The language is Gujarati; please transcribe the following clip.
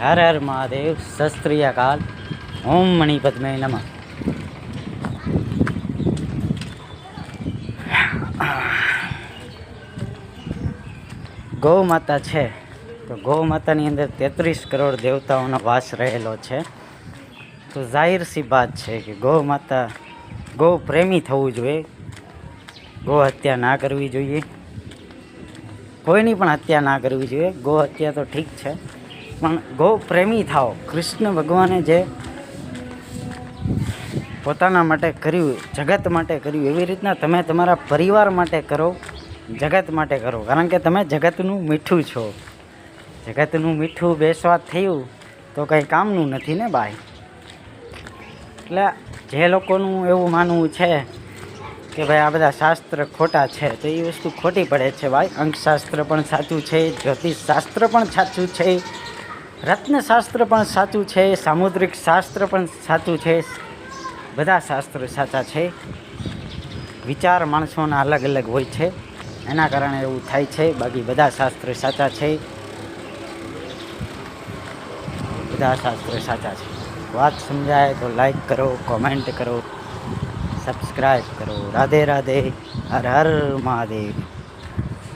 હર હર મહાદેવ, સત શ્રી અકાલ, ઓમ મણિપદ્મે નમઃ. ગૌ માતા છે તો ગૌ માતાની અંદર 33 કરોડ દેવતાઓનો વાસ રહેલો છે. તો જાહેર સી વાત છે કે ગૌ માતા, ગૌ પ્રેમી થવું જોઈએ. ગૌ હત્યા ના કરવી જોઈએ, કોઈની પણ હત્યા ના કરવી જોઈએ. ગૌ હત્યા તો ઠીક છે, પણ ગૌ પ્રેમી થાઓ. કૃષ્ણ ભગવાને જે પોતાના માટે કર્યું, જગત માટે કર્યું, એવી રીતના તમે તમારા પરિવાર માટે કરો, જગત માટે કરો. કારણ કે તમે જગતનું મીઠું છો. જગતનું મીઠું બેસ્વાદ થયું તો કંઈ કામનું નથી ને ભાઈ. એટલે જે લોકોનું એવું માનવું છે કે ભાઈ આ બધા શાસ્ત્ર ખોટા છે, તો એ વસ્તુ ખોટી પડે છે ભાઈ. અંકશાસ્ત્ર પણ સાચું છે, જ્યોતિષ શાસ્ત્ર પણ સાચું છે, રત્નશાસ્ત્ર પણ સાચું છે, સામુદ્રિક શાસ્ત્ર પણ સાચું છે. બધા શાસ્ત્રો સાચા છે. વિચાર માણસોના અલગ અલગ હોય છે, એના કારણે એવું થાય છે. બાકી બધા શાસ્ત્રો સાચા છે, બધા શાસ્ત્રો સાચા છે. વાત સમજાય તો લાઈક કરો, કોમેન્ટ કરો, સબસ્ક્રાઈબ કરો. રાધે રાધે, હર હર મહાદેવ.